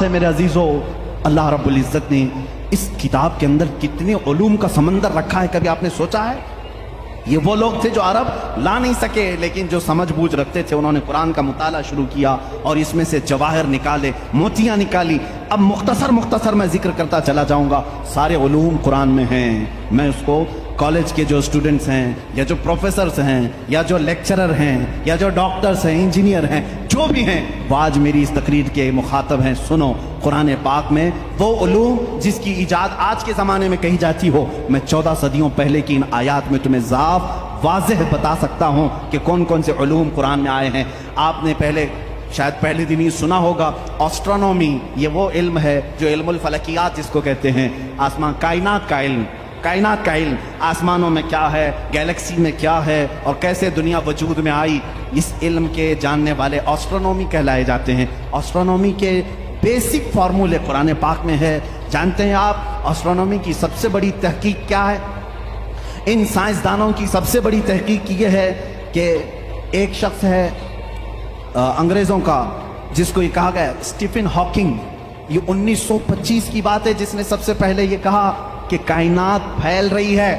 से मेरे अजीजों, अल्लाह रब्बुल इज़्ज़त ने इस किताब के अंदर कितने उलूम का समंदर रखा है, कभी आपने सोचा है? ये वो लोग थे जो अरब ला नहीं सके, लेकिन जो समझ बूझ रखते थे उन्होंने कुरान का मुताला शुरू किया और इसमें से जवाहर निकाले, मोतियां निकाली। अब मुख्तसर मैं जिक्र करता चला जाऊंगा। सारे उलूम कुरान में हैं। मैं उसको कॉलेज के जो स्टूडेंट्स हैं या जो प्रोफेसर्स हैं या जो लेक्चरर हैं या जो डॉक्टर्स हैं, इंजीनियर हैं, जो भी हैं, वो आज मेरी इस तकरीर के मुखातब हैं। सुनो, कुरान पाक में वो उलूम जिसकी इजाद आज के ज़माने में कही जाती हो, मैं 14 सदियों पहले की इन आयात में तुम्हें साफ वाज़ेह बता सकता हूँ कि कौन कौन से उलूम कुरान में आए हैं। आपने शायद पहले दिन ही सुना होगा, एस्ट्रोनॉमी, ये वो इल्म है जो इल्मुल फलकियात जिसको कहते हैं, आसमान कायनात का इल्म, कायनात का इल्म, आसमानों में क्या है, गैलेक्सी में क्या है और कैसे दुनिया वजूद में आई, इस इल्म के जानने वाले एस्ट्रोनॉमी कहलाए जाते हैं। एस्ट्रोनॉमी के बेसिक फार्मूले कुरान पाक में है। जानते हैं आप एस्ट्रोनॉमी की सबसे बड़ी तहकीक क्या है? इन साइंसदानों की सबसे बड़ी तहकीक ये है कि एक शख्स है अंग्रेज़ों का, जिसको ये कहा गया स्टीफन हॉकिंग, ये 1925 की बात है, जिसने सबसे पहले ये कहा कि कायनात फैल रही है।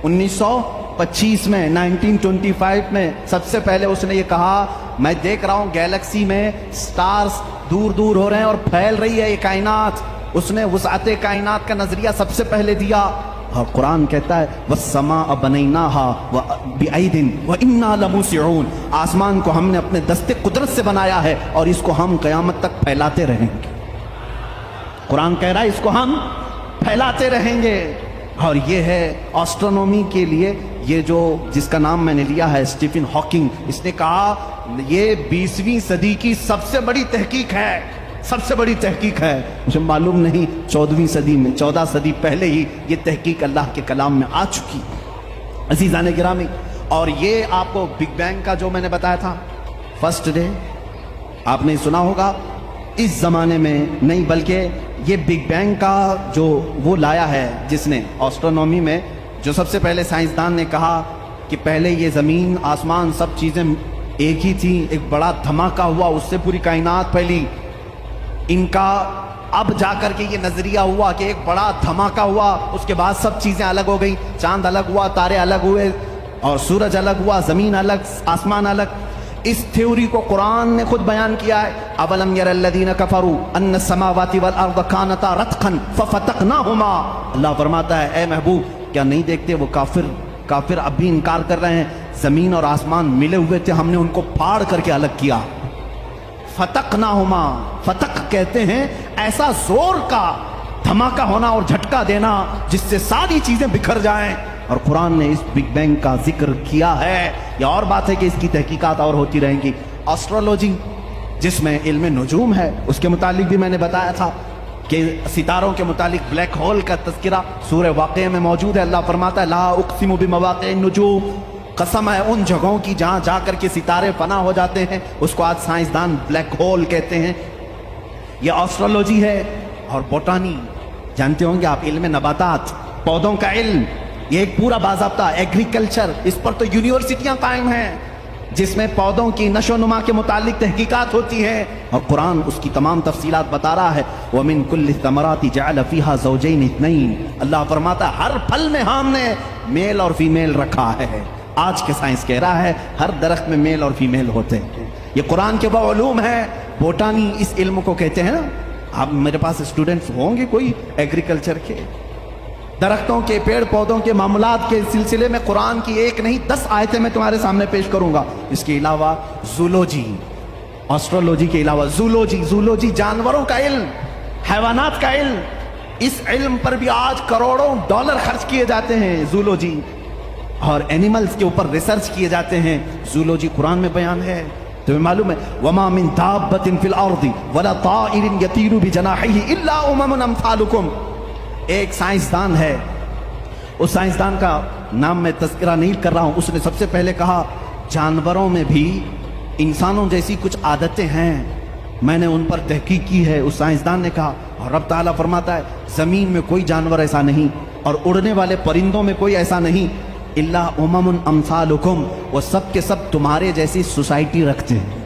1925 में, 1925 में सबसे पहले उसने ये कहा, मैं देख रहा हूं गैलेक्सी में स्टार्स दूर दूर हो रहे हैं और फैल रही है ये कायनात। उसने वुसअते कायनात का नजरिया सबसे पहले दिया। और कुरान कहता है वस्समा बनैनाहा व बिअयदिन व इन्ना लमूसिऊन, आसमान को हमने अपने दस्ते कुदरत से बनाया है और इसको हम क़यामत तक फैलाते रहेंगे। कुरान कह रहा है इसको हम फैलाते रहेंगे। और ये है एस्ट्रोनॉमी के लिए, ये जो जिसका नाम मैंने लिया है स्टीफन हॉकिंग, इसने कहा ये 20वीं सदी की सबसे बड़ी तहकीक है, सबसे बड़ी तहकीक है। मुझे मालूम नहीं 14वीं सदी में, 14 सदी पहले ही ये तहकीक अल्लाह के कलाम में आ चुकी। अज़ीज़ान गिरामी, और ये आपको बिग बैंग का जो मैंने बताया था फर्स्ट डे, आपने सुना होगा। इस ज़माने में नहीं, बल्कि ये बिग बैंग का जो वो लाया है जिसने एस्ट्रोनॉमी में, जो सबसे पहले साइंसदान ने कहा कि पहले ये ज़मीन आसमान सब चीज़ें एक ही थी, एक बड़ा धमाका हुआ, उससे पूरी कायनात फैली। इनका अब जाकर के ये नजरिया हुआ कि एक बड़ा धमाका हुआ, उसके बाद सब चीजें अलग हो गई, चांद अलग हुआ, तारे अलग हुए और सूरज अलग हुआ, जमीन अलग, आसमान अलग। इस थ्योरी को कुरान ने खुद बयान किया है। अवलम यरल्लज़ीना कफरू अन्न समावाति वल अर्द कानता रत्कन फफतकनाहुमा, अल्लाह फरमाता है ए महबूब, क्या नहीं देखते वो काफिर अब भी इनकार कर रहे हैं, जमीन और आसमान मिले हुए थे, हमने उनको फाड़ करके अलग किया। फतकनाहुमा, फतक कहते हैं ऐसा जोर का धमाका होना और झटका देना जिससे सारी चीजें बिखर जाएं। और कुरान ने इस बिग बैंग का जिक्र किया है। यह और बात है कि इसकी तहकीकात और होती रहेंगी। एस्ट्रोलॉजी जिसमें इल्म नुजूम है, उसके मुतालिक भी मैंने बताया था कि सितारों के मुतालिक ब्लैक होल का तज़किरा सूरह वाक़िया में मौजूद है। अल्लाह फरमाता है ला उक़सिमु बिमवाक़िअन नुजूम, कसम है उन जगहों की जहां जाकर के सितारे फना हो जाते हैं, उसको आज साइंसदान ब्लैक होल कहते हैं। यह एस्ट्रोलॉजी है। और बोटानी जानते होंगे आप, इल्म नबातात, पौधों का इल्म, ये एक पूरा बाज़ाब्ता एग्रीकल्चर, इस पर तो यूनिवर्सिटियां कायम हैं जिसमें पौधों की नशो नुमा के मुतालिक तहकीकात होती है। और कुरान उसकी तमाम तफसीलात बता रहा है। व मिन कुल्लि समराति जअल फीहा ज़ौजैन इत्नैन, अल्लाह फरमाता है हर फल में हमने मेल और फीमेल रखा है। आज के साइंस कह रहा है हर दरख्त में मेल और फीमेल होते हैं। ये कुरान के वो उलूम है। बोटानी इस इल्म को कहते हैं ना। आप मेरे पास स्टूडेंट्स होंगे कोई एग्रीकल्चर के, दरख्तों के, पेड़ पौधों के मामलात के सिलसिले में कुरान की एक नहीं 10 आयतें मैं तुम्हारे सामने पेश करूंगा। इसके अलावा जूलॉजी, एस्ट्रोलॉजी के अलावा जूलॉजी जानवरों का इल्म, हैवानात का इल्म, इस इल्म पर भी आज करोड़ों डॉलर खर्च किए जाते हैं। जूलॉजी और एनिमल्स के ऊपर रिसर्च किए जाते हैं। जूलॉजी कुरान में बयान है। तुम्हें मालूम है वमा मिन दाब्बतिन फिल अर्दि वला ताइरिन यतीरु बिजनाहिही इल्ला उममुन अमसालुकुम। एक साइंसदान है, उस साइंसदान का नाम मैं तज़किरा नहीं कर रहा हूं, उसने सबसे पहले कहा जानवरों में भी इंसानों जैसी कुछ आदतें हैं, मैंने उन पर तहकीक की है। उस साइंसदान ने कहा। और रब ताला फरमाता है जमीन में कोई जानवर ऐसा नहीं और उड़ने वाले परिंदों में कोई ऐसा नहीं, इल्ला उममुन अमसालुकुम, वो सब के सब तुम्हारे जैसी सोसाइटी रखते हैं,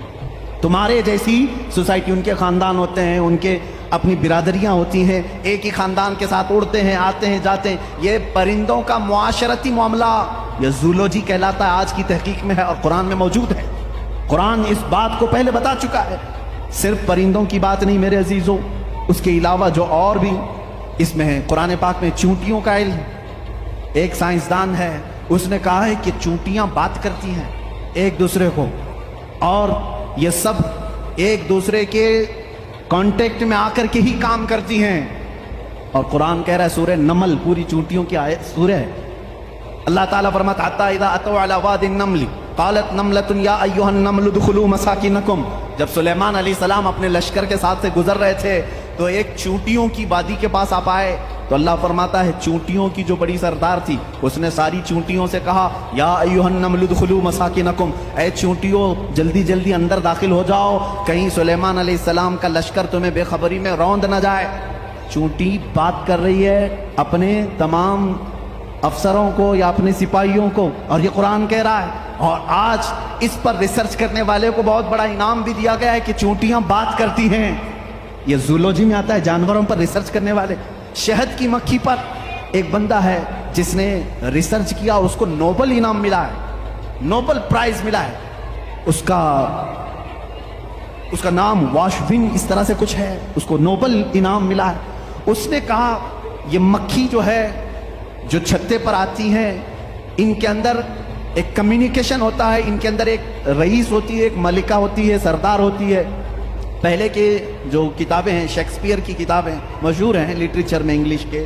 तुम्हारे जैसी सोसाइटी, उनके खानदान होते हैं, उनके अपनी बिरादरियां होती हैं, एक ही खानदान के साथ उड़ते हैं, आते हैं, जाते हैं। ये परिंदों का मुआशरती मामला ये जूलॉजी कहलाता है, आज की तहकीक में है और कुरान में मौजूद है। कुरान इस बात को पहले बता चुका है। सिर्फ परिंदों की बात नहीं मेरे अजीजों, उसके अलावा जो और भी इसमें है, कुरान पाक में चूंटियों का इल्म, एक साइंसदान है उसने कहा है कि चूंटियां बात करती हैं एक दूसरे को और ये सब एक दूसरे के कांटेक्ट में आकर के ही काम करती हैं। और कुरान कह रहा है, सूरह नमल पूरी चूंटियों की आयत सूरह है। अल्लाह ताला फरमाता हत्ता इज़ा अतौ अला वादिन नमल क़ालत नमलतुन या अय्युहन नमल उदखुलू मसाकिनकुम। जब सुलेमान अलैहिस्सलाम अपने लश्कर के साथ से गुजर रहे थे तो एक चूंटियों की वादी के पास आप आए तो अल्लाह फरमाता है चूंटियों की जो बड़ी सरदार थी उसने सारी चूंटियों से कहा या अय्युहन नमल उदखुलू मसाकिनकुम, ऐ चूंटियों जल्दी जल्दी अंदर दाखिल हो जाओ, कहीं सुलेमान अलैहिस्सलाम का लश्कर तुम्हें बेखबरी में रौंद न जाए। चूंटी बात कर रही है अपने तमाम अफसरों को या अपने सिपाहियों को, और ये कुरान कह रहा है। और आज इस पर रिसर्च करने वाले को बहुत बड़ा इनाम भी दिया गया है कि चूंटियां बात करती हैं। ये जूलॉजी में आता है, जानवरों पर रिसर्च करने वाले। शहद की मक्खी पर एक बंदा है जिसने रिसर्च किया और उसको नोबेल इनाम मिला है, नोबेल प्राइज मिला है। उसका नाम वाशविन इस तरह से कुछ है, उसको नोबेल इनाम मिला है। उसने कहा ये मक्खी जो है जो छत्ते पर आती हैं, इनके अंदर एक कम्युनिकेशन होता है, इनके अंदर एक रईस होती है, एक मलिका होती है, सरदार होती है। पहले के जो किताबें हैं, शेक्सपियर की किताबें मशहूर हैं लिटरेचर में, इंग्लिश के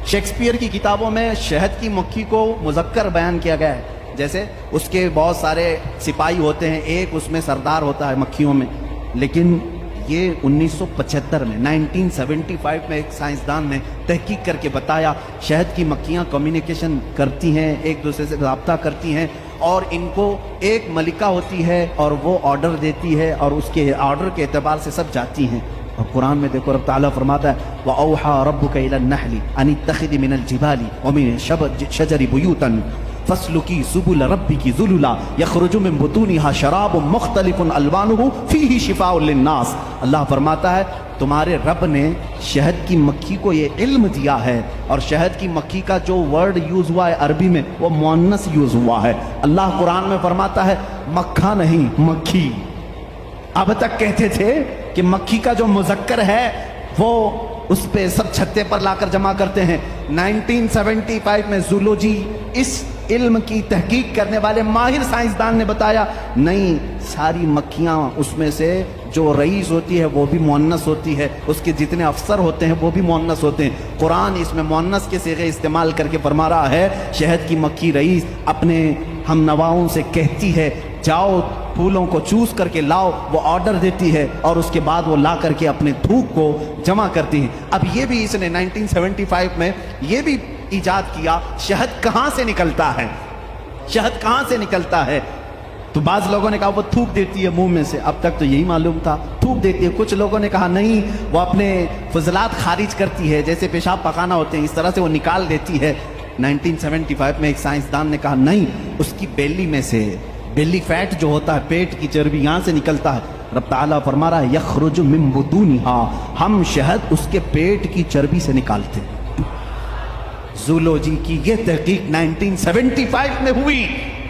शेक्सपियर की किताबों में शहद की मक्खी को मुज़क्कर बयान किया गया है। जैसे उसके बहुत सारे सिपाही होते हैं, एक उसमें सरदार होता है मक्खियों में। लेकिन ये 1975 में 1975 में एक साइंसदान ने तहकीक करके बताया शहद की मक्खियाँ कम्युनिकेशन करती हैं, एक दूसरे से रब्ता करती हैं और इनको एक मलिका होती है और वो ऑर्डर देती है और उसके ऑर्डर के एतबार से सब जाती हैं। और कुरान में देखो रब ताला फरमाता है व औहा रब्बुका इलन नहली अन इत्तखिज़ी मिनल जिबाली व मिन शजरी बुयूतन फस्लुकी सुबुल रब्बिकी ज़ुलुला यख़रुजु मिन बुतूनिहा शराबुम मुख्तलिफुन अलवानुहु फीही शिफ़ाउन लिन्नास। अल्लाह फरमाता है तुम्हारे रब ने शहद की मक्खी को ये इल्म दिया है, और शहद की मक्खी का जो वर्ड यूज हुआ है अरबी में वो मुअन्नस यूज हुआ है। अल्लाह कुरान में फरमाता है मक्खा नहीं मक्खी। अब तक कहते थे कि मक्खी का जो मुज़क्कर है वो उस पे सब छत्ते पर लाकर जमा करते हैं। 1975 में जूलॉजी इस इल्म की तहकीक करने वाले माहिर साइंसदान ने बताया नहीं, सारी मक्खियां उसमें से जो रईस होती है वो भी मुअन्नस होती है, उसके जितने अफसर होते हैं वो भी मुअन्नस होते हैं। कुरान इसमें मुअन्नस के सिगे इस्तेमाल करके फरमा रहा है शहद की मक्खी रईस अपने हम नवाओं से कहती है जाओ फूलों को चूस करके लाओ, वो ऑर्डर देती है और उसके बाद वो ला करके अपने थूक को जमा करती है। अब ये भी इसने 1975 में ये भी इजाद किया शहद कहाँ से निकलता है, शहद कहाँ से निकलता है। तो बाज़ लोगों ने कहा वो थूक देती है मुंह में से, अब तक तो यही मालूम था थूक देती है। कुछ लोगों ने कहा नहीं वो अपने फजलात खारिज करती है, जैसे पेशाब पखाना होते हैं इस तरह से वो निकाल देती है। 1975 में एक साइंसदान ने कहा नहीं, उसकी बेली में से बेली फैट जो होता है पेट की चर्बी यहाँ से निकलता है। रब ताला फरमा रहा है यखरुजु मिन बुतूनिहा, हम शहद उसके पेट की चर्बी से निकालते हैं। जूलॉजी की ये तहकीक 1975 में हुई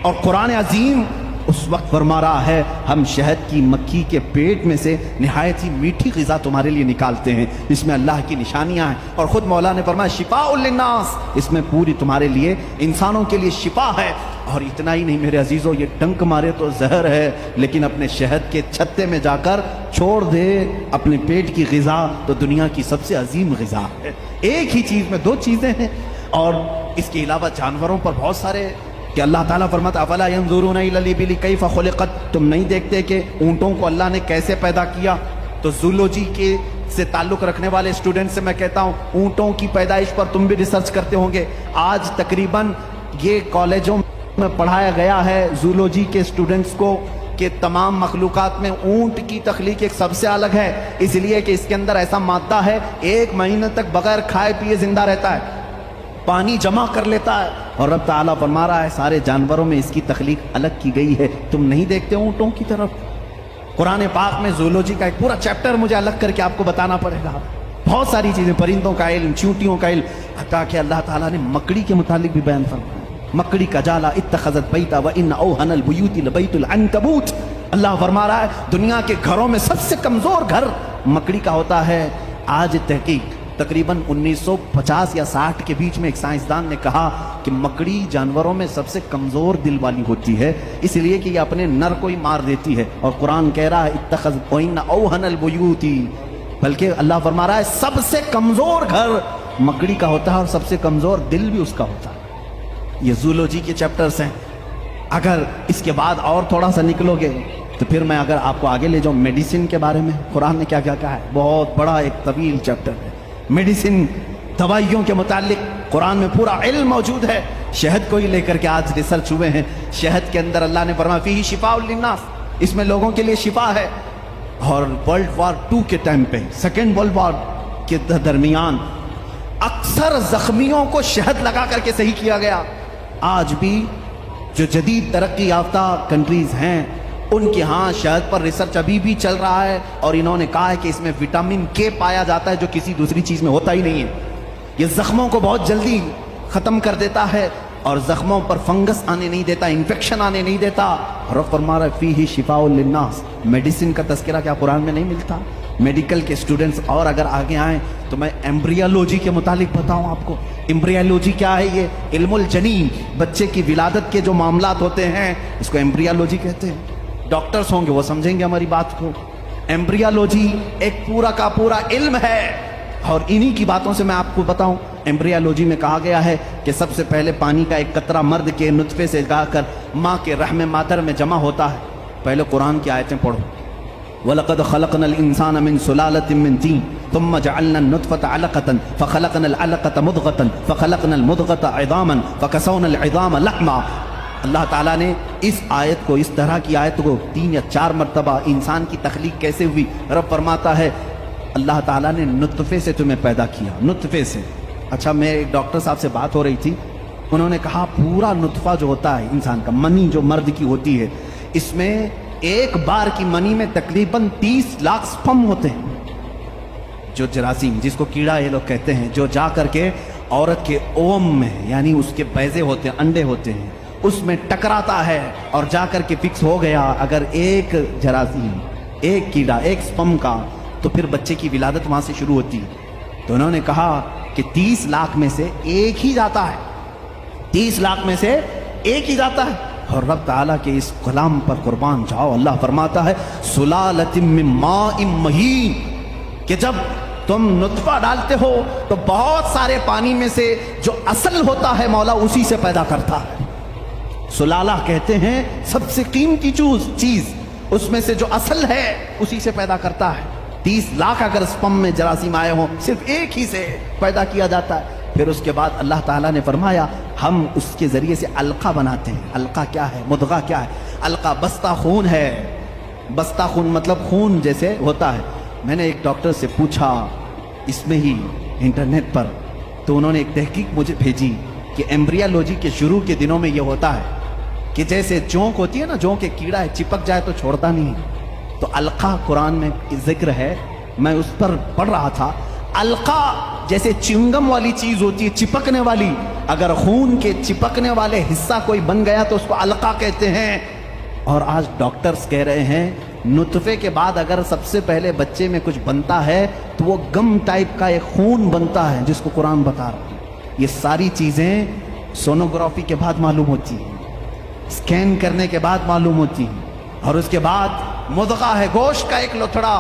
और कुरान अजीम उस वक्त फरमा रहा है हम शहद की मक्खी के पेट में से निहायत ही मीठी ग़िज़ा तुम्हारे लिए निकालते हैं, इसमें अल्लाह की निशानियां हैं। और ख़ुद मौला ने फरमाया शिफ़ाउल लिन्नास, इसमें पूरी तुम्हारे लिए इंसानों के लिए शिफा है। और इतना ही नहीं मेरे अजीज़ों, ये डंक मारे तो जहर है, लेकिन अपने शहद के छत्ते में जाकर छोड़ दे अपने पेट की ग़िज़ा तो दुनिया की सबसे अजीम ग़िज़ा है। एक ही चीज़ में दो चीज़ें हैं। और इसके अलावा जानवरों पर बहुत सारे कि अल्लाह ताला फरमाता अफला यंजुरूना इलल इबिली कैफ़ खुलिक़त, तुम नहीं देखते कि ऊँटों को अल्लाह ने कैसे पैदा किया। तो जूलॉजी के से ताल्लुक़ रखने वाले स्टूडेंट से मैं कहता हूँ ऊँटों की पैदाइश पर तुम भी रिसर्च करते होंगे। आज तकरीबन ये कॉलेजों में पढ़ाया गया है जूलॉजी के स्टूडेंट्स को कि तमाम मखलूक़ात में ऊँट की तख्लीक एक सबसे अलग है, इसलिए कि इसके अंदर ऐसा मादा है 1 महीने तक बगैर खाए पिए जिंदा रहता है, पानी जमा कर लेता है। और रब ताला फरमा रहा है सारे जानवरों में इसकी तख्लीक अलग की गई है, तुम नहीं देखते ऊँटों की तरफ। कुरान पाक में जूलॉजी का एक पूरा चैप्टर मुझे अलग करके आपको बताना पड़ेगा। बहुत सारी चीजें, परिंदों का इल्म, चींटियों का इल्म, हत्ता कि अल्लाह ताला ने मकड़ी के मुतालिक भी बयान फरमाया। मकड़ी का जाला इत्तखज़त बैता व इन औहनल बुयूति लबैतुल अन्कबूत। अल्लाह फरमा रहा है दुनिया के घरों में सबसे कमजोर घर मकड़ी का होता है। आज तहकीक तकरीबन 1950 या 60 के बीच में एक साइंसदान ने कहा कि मकड़ी जानवरों में सबसे कमजोर दिल वाली होती है, इसलिए कि ये अपने नर को ही मार देती है। और कुरान कह रहा है इत्तखज़त व इन औहनल बुयूति, बल्कि अल्लाह फरमा रहा है सबसे कमजोर घर मकड़ी का होता है और सबसे कमजोर दिल भी उसका होता है। ये जूलॉजी के चैप्टर्स हैं। अगर इसके बाद और थोड़ा सा निकलोगे तो फिर मैं अगर आपको आगे ले जाऊं मेडिसिन के बारे में, कुरान ने क्या क्या कहा है, बहुत बड़ा एक तवील चैप्टर है। मेडिसिन, दवाइयों के मुतालिक कुरान में पूरा इल्म मौजूद है। शहद को ही लेकर के आज रिसर्च हुए हैं। शहद के अंदर अल्लाह ने फरमाया फीही शिफाउल लिन्नास, इसमें लोगों के लिए शिफा है। और वर्ल्ड वॉर 2 के टाइम पे, सेकेंड वर्ल्ड वॉर के दरमियान अक्सर जख्मियों को शहद लगा करके सही किया गया। आज भी जो जदीद तरक्की याफ्ता कंट्रीज हैं उनके यहाँ शहद पर रिसर्च अभी भी चल रहा है, और इन्होंने कहा है कि इसमें विटामिन के पाया जाता है जो किसी दूसरी चीज में होता ही नहीं है। ये जख्मों को बहुत जल्दी खत्म कर देता है और जख्मों पर फंगस आने नहीं देता, इन्फेक्शन आने नहीं देता। रब फरमा रहा है फीही शिफाउल लिन्नास। मेडिसिन का तज़किरा क्या कुरान में नहीं मिलता? मेडिकल के स्टूडेंट्स और अगर आगे आए तो मैं एम्ब्रियोलॉजी के मुतालिक बताऊं आपको। एम्ब्रियोलॉजी क्या है? ये इल्मुल जनीन, बच्चे की विलादत के जो मामलात होते हैं इसको एम्ब्रियोलॉजी कहते हैं। डॉक्टर्स होंगे वो समझेंगे हमारी बात को। एम्ब्रियोलॉजी एक पूरा का पूरा इल्म है, और इन्हीं की बातों से मैं आपको बताऊं। एम्ब्रियोलॉजी में कहा गया है कि सबसे पहले पानी का एक कतरा मर्द के नुतफे से गाकर माँ के रहम मादर में जमा होता है। पहले कुरान की आयतें पढ़ो। वलक़द ख़लक़नल इंसान मिन सुलालतिन मिन तीन थुम्मा जअलना नुतफ़ता अलक़तन फ़ख़लक़नल अलक़त मुदग़तन फ़ख़लक़नल मुदग़त इज़ामन फ़कसौनल इज़ाम लहमा। अल्लाह ताला ने इस आयत को, इस तरह की आयत को 3 या 4 मरतबा इंसान की तख्लीक कैसे हुई, रब फरमाता है अल्लाह ताला ने नुतफे से तुम्हें पैदा किया, नुतफे से। अच्छा, मैं एक डॉक्टर साहब से बात हो रही थी, उन्होंने कहा पूरा नुतफा जो होता है इंसान का, मनी जो मर्द की होती है, इसमें एक बार की मनी में तकरीबन 30 लाख स्पर्म होते हैं। जो जरासीम, जिसको कीड़ा ये लोग कहते हैं, जो जा करके औरत के ओम में, यानी उसके बैजे होते हैं, अंडे होते हैं, उसमें टकराता है और जा करके फिक्स हो गया अगर एक जरासीम, एक कीड़ा, एक स्पर्म का, तो फिर बच्चे की विलादत वहां से शुरू होती है। तो उन्होंने कहा कि 30 लाख में से एक ही जाता है, 30 लाख में से एक ही जाता है। और रब ताला के इस कलाम पर कुर्बान जाओ, अल्लाह फरमाता है सुलालतिम मिन माइन महीन, कि जब तुम नुतफा डालते हो तो बहुत सारे पानी में से जो असल होता है मौला उसी से पैदा करता है। सुलाला कहते हैं सबसे कीमती चीज, उसमें से जो असल है उसी से पैदा करता है। 30 लाख अगर स्पर्म में जरासीम आए हों, सिर्फ एक ही से पैदा किया जाता है। फिर उसके बाद अल्लाह ताला ने फरमाया हम उसके जरिए से अलका बनाते हैं। अलका क्या है? मुदगा क्या है? अलका बस्ता खून है। बस्ता खून मतलब खून जैसे होता है। मैंने एक डॉक्टर से पूछा इसमें ही इंटरनेट पर, तो उन्होंने एक तहकीक मुझे भेजी कि एम्ब्रियोलॉजी के शुरू के दिनों में ये होता है कि जैसे जोंक होती है ना, जोंक एक कीड़ा है, चिपक जाए तो छोड़ता नहीं है। तो अलका कुरान में जिक्र है, मैं उस पर पढ़ रहा था। अलका जैसे च्युइंगम वाली चीज होती है, चिपकने वाली, अगर खून के चिपकने वाले हिस्सा कोई बन गया तो उसको अलका कहते हैं। और आज डॉक्टर्स कह रहे हैं नुतफे के बाद अगर सबसे पहले बच्चे में कुछ बनता है तो वो गम टाइप का एक खून बनता है, जिसको कुरान बता रहा है। ये सारी चीजें सोनोग्राफी के बाद मालूम होती है, स्कैन करने के बाद मालूम होती है। और उसके बाद मुदगा है, गोश्त का एक लोथड़ा,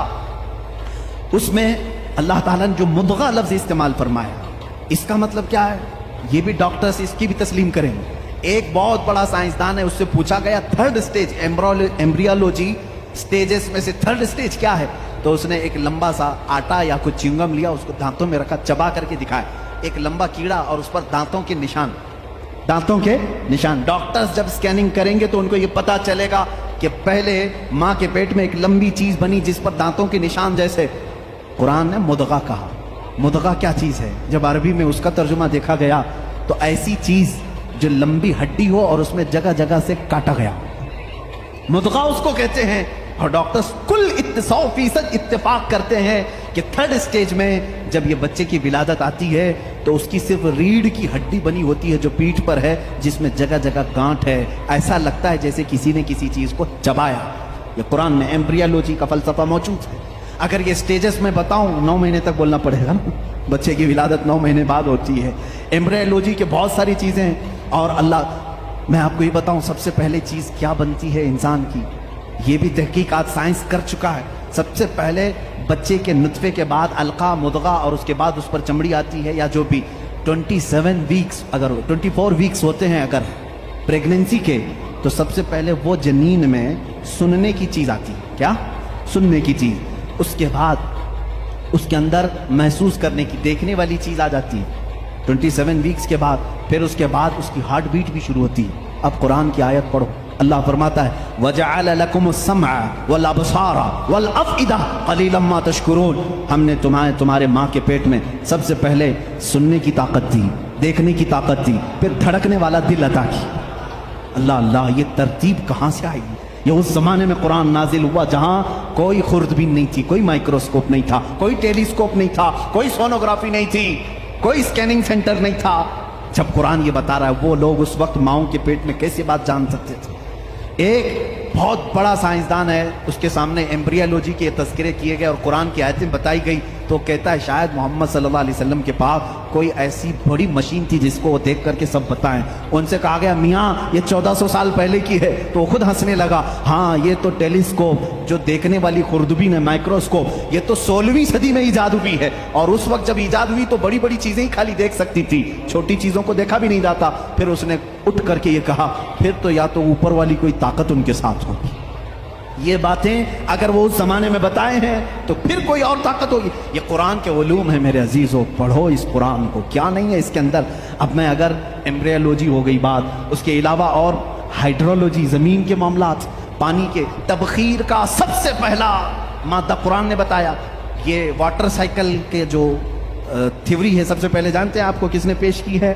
उसमें अल्लाह ताला ने जो मुदगा लफ्ज इस्तेमाल फरमाया, इसका मतलब क्या है? ये भी डॉक्टर्स इसकी भी तस्लीम करेंगे। एक बहुत बड़ा साइंसदान है, उससे पूछा गया थर्ड स्टेज, एम्ब्रियोलॉजी स्टेजेस में से थर्ड स्टेज क्या है? तो उसने एक लंबा सा आटा या कुछ च्युइंगम लिया, उसको दांतों में रखा, चबा करके दिखाया, एक लंबा कीड़ा और उस पर दांतों के निशान, दांतों के निशान। डॉक्टर्स जब स्कैनिंग करेंगे तो उनको ये पता चलेगा कि पहले माँ के पेट में एक लंबी चीज बनी जिस पर दांतों के निशान जैसे। कुरान ने मुदगा कहा। मुदगा क्या चीज है? जब अरबी में उसका तर्जुमा देखा गया तो ऐसी चीज जो लंबी हड्डी हो और उसमें जगह जगह से काटा गया, मुदगा उसको कहते हैं। اور ڈاکٹرز کل 100% اتفاق کرتے ہیں کہ 3rd اسٹیج میں جب یہ بچے کی ولادت آتی ہے تو اس کی صرف ریڑھ کی ہڈی بنی ہوتی ہے جو پیٹھ پر ہے، جس میں جگہ جگہ گانٹھ ہے، ایسا لگتا ہے جیسے کسی نے کسی چیز کو چبایا۔ یہ قرآن میں ایمبریولوجی کا فلسفہ موجود ہے۔ اگر یہ سٹیجز میں بتاؤں 9 مہینے تک بولنا پڑے گا نا، بچے کی ولادت 9 مہینے بعد ہوتی ہے۔ ایمبریولوجی کے بہت ساری چیزیں ہیں، اور میں آپ کو یہ بتاؤں سب سے پہلے چیز کیا بنتی ہے انسان کی، یہ بھی تحقیقات سائنس کر چکا ہے۔ سب سے پہلے بچے کے نطفے کے بعد علقہ، مضغہ، اور اس کے بعد اس پر چمڑی آتی ہے، یا جو بھی 27 ویکس، اگر 24 ویکس ہوتے ہیں اگر پریگننسی کے، تو سب سے پہلے وہ جنین میں سننے کی چیز آتی ہے۔ کیا؟ سننے کی چیز۔ اس کے بعد اس کے اندر محسوس کرنے کی، دیکھنے والی چیز آ جاتی ہے 27 ویکس کے بعد۔ پھر اس کے بعد اس کی ہارٹ بیٹ بھی شروع ہوتی ہے۔ اب قرآن کی آیت پڑھو، اللہ فرماتا ہے وَجَعَلَ لَكُمُ السَّمْعَ وَالْأَبْصَارَ وَالْأَفْئِدَةَ قَلِيلًا مَا تَشْكُرُونَ۔ ہم نے تمہارے ماں کے پیٹ میں سب سے پہلے سننے کی طاقت دی، دیکھنے کی طاقت دی، پھر دھڑکنے والا دل عطا کی۔ اللہ اللہ، یہ ترتیب کہاں سے آئی؟ یہ اس زمانے میں قرآن نازل ہوا جہاں کوئی خوردبین نہیں تھی، کوئی مائکروسکوپ نہیں تھا، کوئی ٹیلیسکوپ نہیں تھا، کوئی سونوگرافی نہیں تھی، کوئی اسکیننگ سینٹر نہیں تھا۔ جب قرآن یہ بتا رہا ہے وہ لوگ اس وقت ماؤں کے پیٹ میں کیسے بات جان سکتے تھے؟ ایک بہت بڑا سائنسدان ہے، اس کے سامنے ایمبریولوجی کے تذکرے کیے گئے اور قرآن کی آیتیں بتائی گئی، تو کہتا ہے شاید محمد صلی اللہ علیہ وسلم کے پاس کوئی ایسی بڑی مشین تھی جس کو وہ دیکھ کر کے سب بتائیں۔ ان سے کہا گیا میاں یہ 1400 سال پہلے کی ہے، تو وہ خود ہنسنے لگا، ہاں یہ تو ٹیلیسکوپ جو دیکھنے والی خوردبین ہے، مائکروسکوپ، یہ تو 16ویں صدی میں ایجاد ہوئی ہے، اور اس وقت جب ایجاد ہوئی تو بڑی بڑی چیزیں ہی خالی دیکھ سکتی تھی، چھوٹی چیزوں کو دیکھا بھی نہیں جاتا۔ پھر اس نے اٹھ کر کے یہ کہا پھر تو یا تو اوپر والی کوئی طاقت ان کے ساتھ ہوگی۔ یہ باتیں اگر وہ اس زمانے میں بتائے ہیں تو پھر کوئی اور طاقت ہوگی۔ یہ قرآن کے علوم ہیں میرے عزیزوں، پڑھو اس قرآن کو، کیا نہیں ہے اس کے اندر۔ اب میں اگر ایمبریولوجی ہو گئی بات، اس کے علاوہ اور ہائیڈرولوجی، زمین کے معاملات، پانی کے تبخیر کا سب سے پہلا مادہ قرآن نے بتایا۔ یہ واٹر سائیکل کے جو تھیوری ہے، سب سے پہلے جانتے ہیں آپ کو کس نے پیش کی ہے؟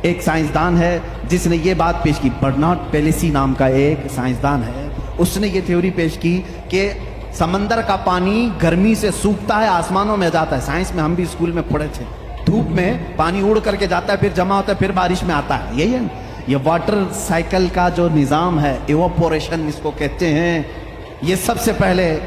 ایک سائنسدان ہے جس نے یہ بات پیش کی، برنارڈ پیلیسی نام کا ایک سائنسدان ہے، اس نے یہ تھیوری پیش کی کہ سمندر کا پانی گرمی سے سوکھتا ہے، آسمانوں میں جاتا ہے۔ سائنس میں ہم بھی اسکول میں پڑھے تھے، دھوپ میں پانی اڑ کر کے جاتا ہے، پھر جمع ہوتا ہے، پھر بارش میں آتا ہے، یہی ہے نا؟ یہ واٹر سائیکل کا جو نظام ہے، ایواپوریشن اس کو کہتے ہیں، یہ سب سے پہلے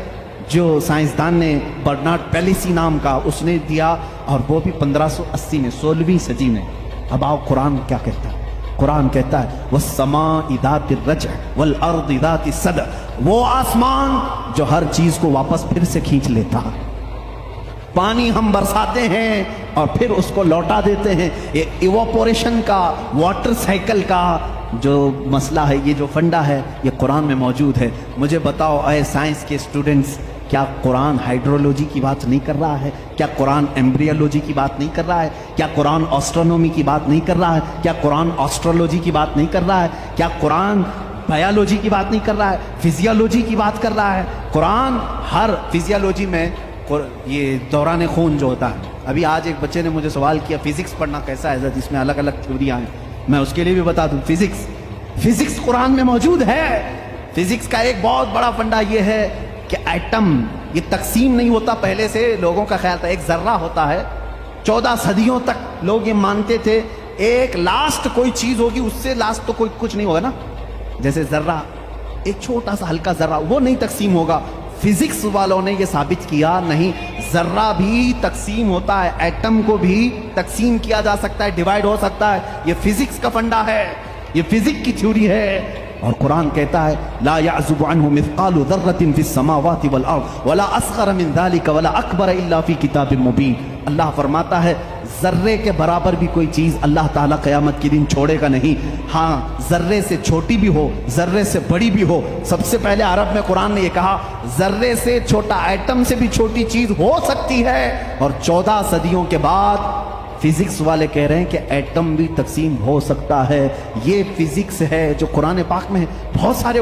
جو سائنسدان نے برنارڈ پیلیسی نام کا اس نے دیا، اور وہ بھی 1580 میں، 16ویں صدی میں۔ اب آؤ قرآن کیا کہتا ہے؟ قرآن کہتا ہے وَالسَّمَاءِ ذَاتِ الرَّجْعِ وَالْأَرْضِ ذَاتِ الصَّدْعِ، وہ آسمان جو ہر چیز کو واپس پھر سے کھینچ لیتا ہے۔ پانی ہم برساتے ہیں اور پھر اس کو لوٹا دیتے ہیں۔ یہ ایواپوریشن کا، واٹر سائیکل کا جو مسئلہ ہے، یہ جو فنڈا ہے، یہ قرآن میں موجود ہے۔ مجھے بتاؤ اے سائنس کے اسٹوڈنٹس، کیا قرآن ہائیڈرولوجی کی بات نہیں کر رہا ہے؟ کیا قرآن ایمبریولوجی کی بات نہیں کر رہا ہے؟ کیا قرآن آسٹرونومی کی بات نہیں کر رہا ہے؟ کیا قرآن آسٹرولوجی کی بات نہیں کر رہا ہے؟ کیا قرآن بایولوجی کی بات نہیں کر رہا ہے؟ فزیولوجی کی بات کر رہا ہے؟ قرآن ہر فزیولوجی میں، یہ دوران خون جو ہوتا ہے، ابھی آج ایک بچے نے مجھے سوال کیا فزکس پڑھنا کیسا ہے جس میں الگ الگ تھیوریاں ہیں، میں اس کے لیے بھی بتا دوں، فزکس قرآن میں موجود ہے۔ فزکس کا ایک بہت بڑا فنڈا یہ ہے کہ ایٹم یہ تقسیم نہیں ہوتا، پہلے سے لوگوں کا خیال تھا ایک ذرہ ہوتا ہے، 14 صدیوں تک لوگ یہ مانتے تھے ایک لاسٹ کوئی چیز ہوگی، اس سے لاسٹ تو کوئی کچھ نہیں ہوگا نا، جیسے ذرہ، ایک چھوٹا سا ہلکا ذرہ، وہ نہیں تقسیم ہوگا۔ فزکس والوں نے یہ ثابت کیا نہیں، ذرہ بھی تقسیم ہوتا ہے، ایٹم کو بھی تقسیم کیا جا سکتا ہے، ڈیوائیڈ ہو سکتا ہے، یہ فزکس کا فنڈا ہے، یہ فزکس کی تھیوری ہے۔ اور قرآن کہتا ہے لا يعزب عنه مثقال ذرة في السماوات والارض ولا اصغر من ذلك ولا اکبر الا في کتاب مبین۔ اللہ فرماتا ہے ذرے کے برابر بھی کوئی چیز اللہ تعالیٰ قیامت کے دن چھوڑے گا نہیں، ہاں ذرے سے چھوٹی بھی ہو، ذرے سے بڑی بھی ہو۔ سب سے پہلے عرب میں قرآن نے یہ کہا ذرے سے چھوٹا، ایٹم سے بھی چھوٹی چیز ہو سکتی ہے، اور 14 صدیوں کے بعد فزکس والے کہہ رہے ہیں کہ ایٹم بھی تقسیم ہو سکتا ہے۔ یہ فزکس ہے جو قرآن پاک میں ہے۔ بہت سارے